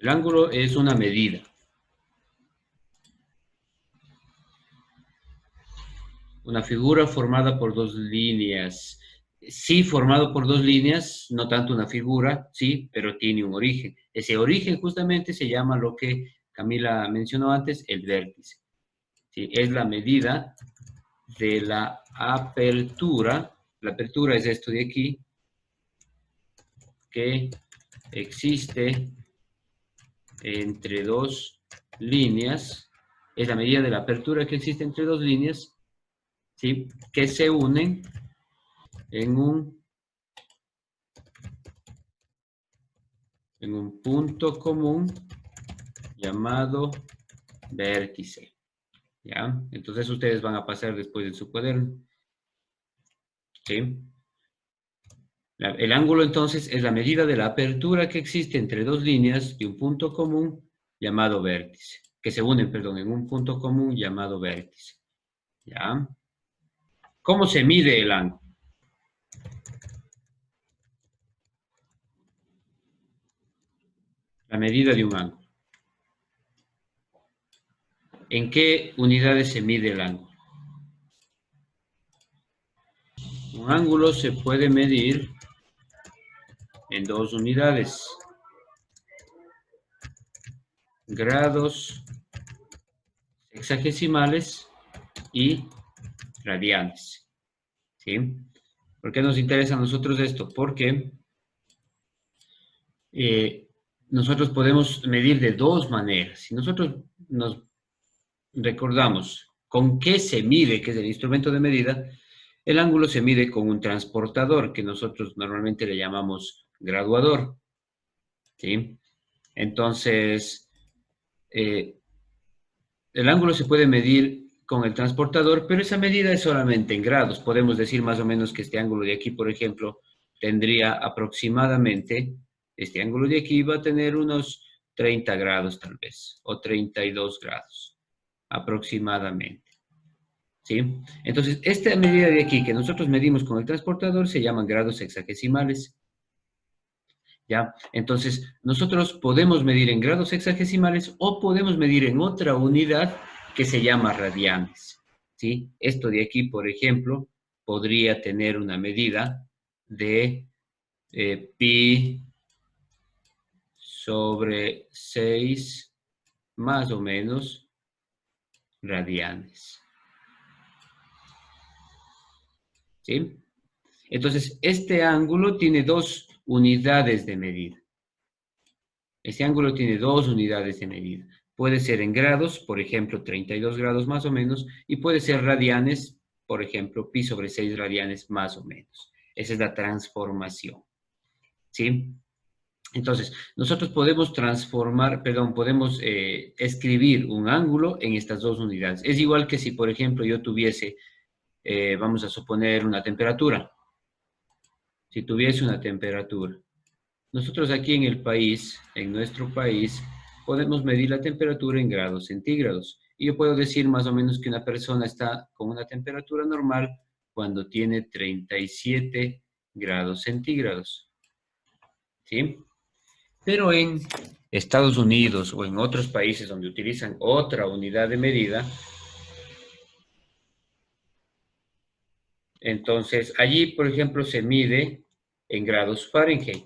El ángulo es una medida. Una figura formada por dos líneas. Sí, formado por dos líneas, no tanto una figura, sí, pero tiene un origen. Ese origen justamente se llama lo que Camila mencionó antes, el vértice. ¿Sí? Es la medida de la apertura. La apertura es esto de aquí, que existe entre dos líneas. Es la medida de la apertura que existe entre dos líneas, ¿sí? Que se unen en un punto común llamado vértice. ¿Ya? Entonces ustedes van a pasar después en su cuaderno. ¿Sí? El ángulo entonces es la medida de la apertura que existe entre dos líneas de un punto común llamado vértice. Que se unen, perdón, en un punto común llamado vértice. ¿Ya? ¿Cómo se mide el ángulo? La medida de un ángulo. ¿En qué unidades se mide el ángulo? Un ángulo se puede medir en dos unidades. Grados hexagesimales y radianes. ¿Sí? ¿Por qué nos interesa a nosotros esto? Porque nosotros podemos medir de dos maneras. Si nosotros nos recordamos con qué se mide, que es el instrumento de medida, el ángulo se mide con un transportador, que nosotros normalmente le llamamos graduador. ¿Sí? Entonces, eh, el ángulo se puede medir con el transportador, pero esa medida es solamente en grados. Podemos decir más o menos que este ángulo de aquí, por ejemplo, tendría aproximadamente, este ángulo de aquí va a tener unos 30 grados tal vez, o 32 grados, aproximadamente. ¿Sí? Entonces, esta medida de aquí que nosotros medimos con el transportador se llaman grados hexagesimales. ¿Ya? Entonces, nosotros podemos medir en grados hexagesimales o podemos medir en otra unidad que se llama radianes, ¿sí? Esto de aquí, por ejemplo, podría tener una medida de pi sobre 6 más o menos radianes, ¿sí? Entonces, este ángulo tiene dos unidades de medida. Este ángulo tiene dos unidades de medida. Puede ser en grados, por ejemplo, 32 grados más o menos, y puede ser radianes, por ejemplo, pi sobre 6 radianes más o menos. Esa es la transformación. ¿Sí? Entonces, nosotros podemos transformar, perdón, podemos escribir un ángulo en estas dos unidades. Es igual que si, por ejemplo, yo tuviese, vamos a suponer, una temperatura. Si tuviese una temperatura. Nosotros aquí en el país, en nuestro país, podemos medir la temperatura en grados centígrados. Y yo puedo decir más o menos que una persona está con una temperatura normal cuando tiene 37 grados centígrados. ¿Sí? Pero en Estados Unidos o en otros países donde utilizan otra unidad de medida, entonces allí, por ejemplo, se mide en grados Fahrenheit.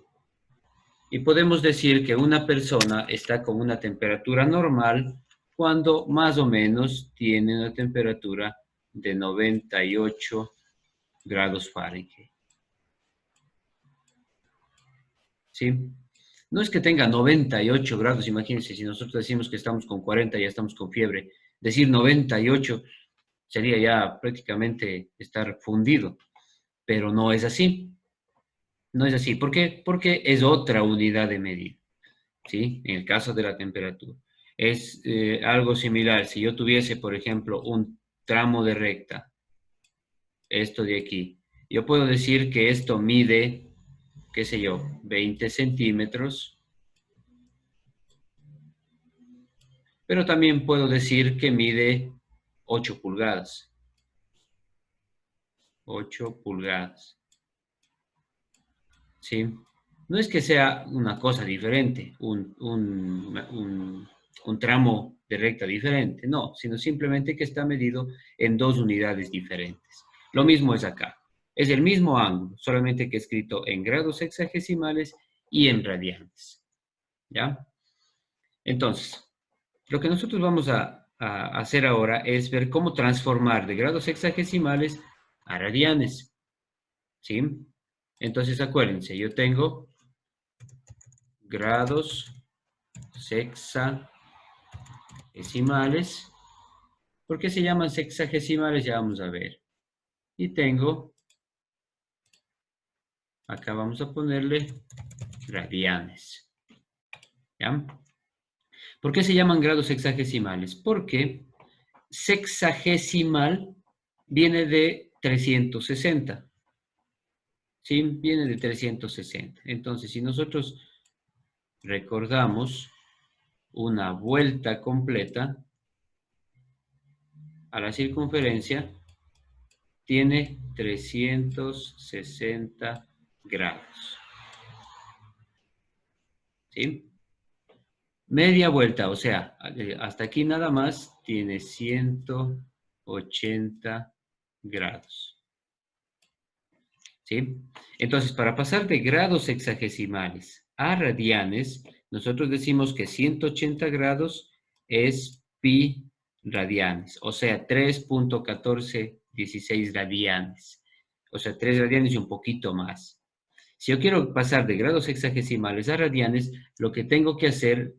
Y podemos decir que una persona está con una temperatura normal cuando más o menos tiene una temperatura de 98 grados Fahrenheit. ¿Sí? No es que tenga 98 grados, imagínense, si nosotros decimos que estamos con 40, ya estamos con fiebre. Decir 98 sería ya prácticamente estar fundido, pero no es así. No es así. ¿Por qué? Porque es otra unidad de medida. ¿Sí? En el caso de la temperatura. Es algo similar. Si yo tuviese, por ejemplo, un tramo de recta, esto de aquí, yo puedo decir que esto mide, qué sé yo, 20 centímetros, pero también puedo decir que mide 8 pulgadas. 8 pulgadas. ¿Sí? No es que sea una cosa diferente, un tramo de recta diferente, no, sino simplemente que está medido en dos unidades diferentes. Lo mismo es acá. Es el mismo ángulo, solamente que escrito en grados sexagesimales y en radianes. ¿Ya? Entonces, lo que nosotros vamos a hacer ahora es ver cómo transformar de grados sexagesimales a radianes. ¿Sí? Entonces, acuérdense, yo tengo grados sexagesimales. ¿Por qué se llaman sexagesimales? Ya vamos a ver. Y tengo, acá vamos a ponerle radianes. ¿Ya? ¿Por qué se llaman grados sexagesimales? Porque sexagesimal viene de 360. ¿Sí? Viene de 360. Entonces, si nosotros recordamos una vuelta completa a la circunferencia, tiene 360 grados. ¿Sí? Media vuelta, o sea, hasta aquí nada más tiene 180 grados. ¿Sí? Entonces, para pasar de grados sexagesimales a radianes, nosotros decimos que 180 grados es pi radianes, o sea, 3.1416 radianes, o sea, 3 radianes y un poquito más. Si yo quiero pasar de grados sexagesimales a radianes, lo que tengo que hacer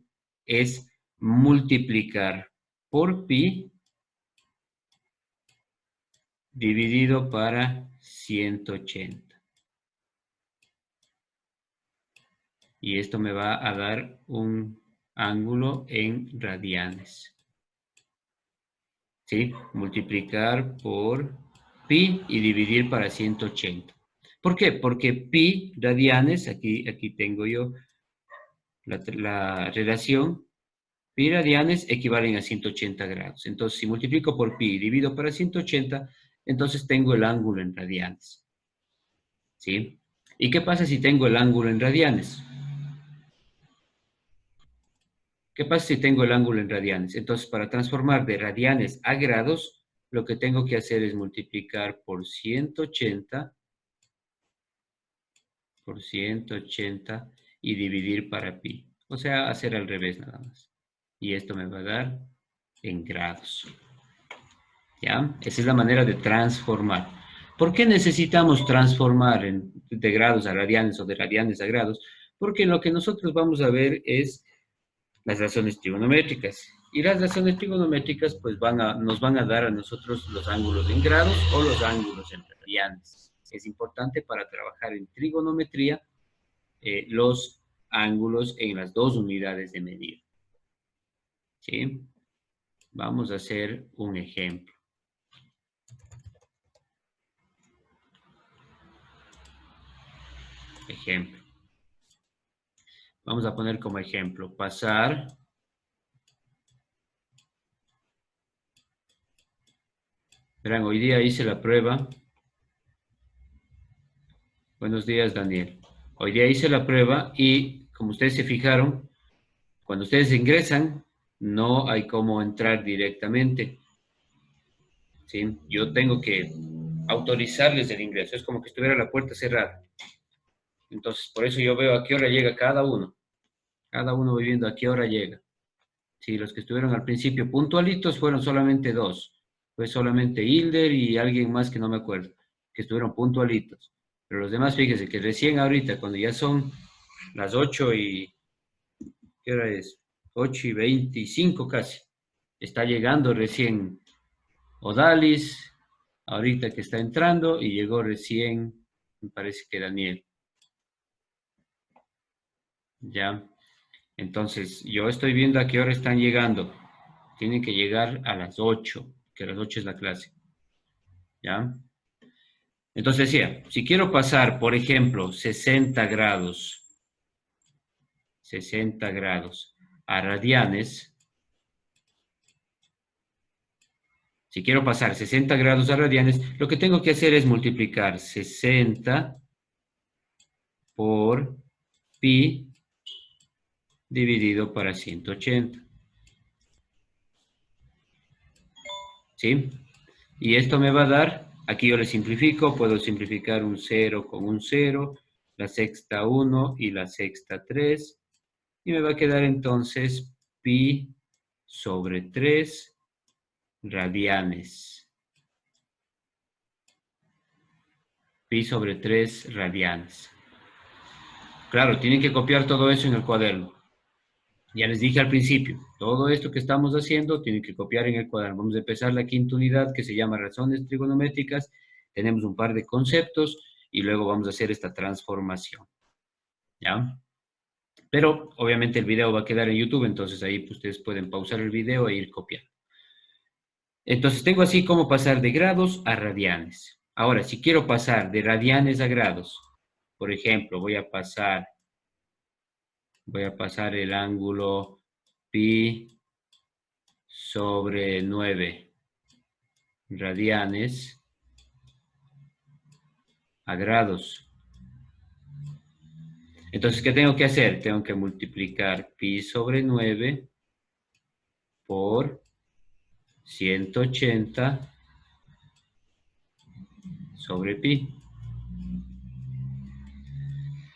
es multiplicar por pi dividido para 180. Y esto me va a dar un ángulo en radianes. ¿Sí? Multiplicar por pi y dividir para 180. ¿Por qué? Porque pi radianes, aquí tengo yo la relación, pi radianes equivalen a 180 grados. Entonces, si multiplico por pi y divido para 180, entonces tengo el ángulo en radianes. ¿Sí? ¿Y qué pasa si tengo el ángulo en radianes? ¿Qué pasa si tengo el ángulo en radianes? Entonces, para transformar de radianes a grados, lo que tengo que hacer es multiplicar por 180 y dividir para pi. O sea, hacer al revés nada más. Y esto me va a dar en grados. ¿Ya? Esa es la manera de transformar. ¿Por qué necesitamos transformar de grados a radianes o de radianes a grados? Porque lo que nosotros vamos a ver es las razones trigonométricas. Y las razones trigonométricas pues nos van a dar a nosotros los ángulos en grados o los ángulos en radianes. Es importante para trabajar en trigonometría los ángulos en las dos unidades de medida. ¿Sí? Vamos a hacer un ejemplo. Ejemplo. Vamos a poner como ejemplo, pasar verán, hoy día hice la prueba. Buenos días, Daniel. Hoy día hice la prueba y, como ustedes se fijaron, cuando ustedes ingresan, no hay cómo entrar directamente. ¿Sí? Yo tengo que autorizarles el ingreso. Es como que estuviera la puerta cerrada. Entonces, por eso yo veo a qué hora llega cada uno. Cada uno voy viendo a qué hora llega. Sí, los que estuvieron al principio puntualitos fueron solamente dos. Fue solamente Hilder y alguien más que no me acuerdo, que estuvieron puntualitos. Pero los demás, fíjense que recién ahorita, cuando ya son las 8 y... ¿Qué hora es? 8:25 casi. Está llegando recién Odalis, ahorita que está entrando, y llegó recién, me parece que Daniel. ¿Ya? Entonces, yo estoy viendo a qué hora están llegando. Tienen que llegar a las 8, que a las 8 es la clase. ¿Ya? Entonces decía, si quiero pasar, por ejemplo, 60 grados a radianes, si quiero pasar 60 grados a radianes, lo que tengo que hacer es multiplicar 60 por pi dividido para 180. ¿Sí? Y esto me va a dar, aquí yo le simplifico, puedo simplificar un 0 con un 0, la sexta 1 y la sexta 3. Y me va a quedar entonces pi sobre 3 radianes. Pi sobre 3 radianes. Claro, tienen que copiar todo eso en el cuaderno. Ya les dije al principio, todo esto que estamos haciendo tienen que copiar en el cuaderno. Vamos a empezar la quinta unidad que se llama razones trigonométricas. Tenemos un par de conceptos y luego vamos a hacer esta transformación. ¿Ya? Pero obviamente el video va a quedar en YouTube, entonces ahí pues, ustedes pueden pausar el video e ir copiando. Entonces tengo así como pasar de grados a radianes. Ahora, si quiero pasar de radianes a grados, por ejemplo, voy a pasar el ángulo pi sobre 9 radianes a grados. Entonces, ¿qué tengo que hacer? Tengo que multiplicar pi sobre 9 por 180 sobre pi.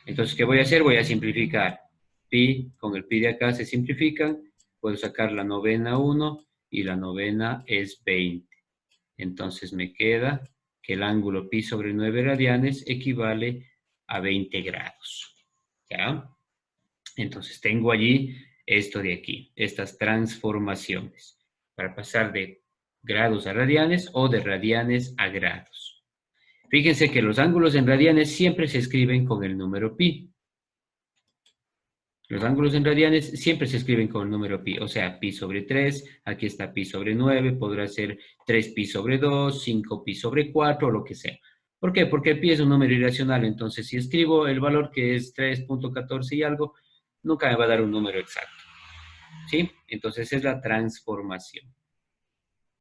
Entonces, ¿qué voy a hacer? Voy a simplificar. Pi con el pi de acá se simplifican. Puedo sacar la novena 1 y la novena es 20. Entonces me queda que el ángulo pi sobre 9 radianes equivale a 20 grados. ¿Ya? Entonces tengo allí esto de aquí, estas transformaciones, para pasar de grados a radianes o de radianes a grados. Fíjense que los ángulos en radianes siempre se escriben con el número pi. Los ángulos en radianes siempre se escriben con el número pi, o sea, pi sobre 3, aquí está pi sobre 9, podrá ser 3 pi sobre 2, 5 pi sobre 4, o lo que sea. ¿Por qué? Porque pi es un número irracional, entonces si escribo el valor que es 3.14 y algo, nunca me va a dar un número exacto. ¿Sí? Entonces es la transformación.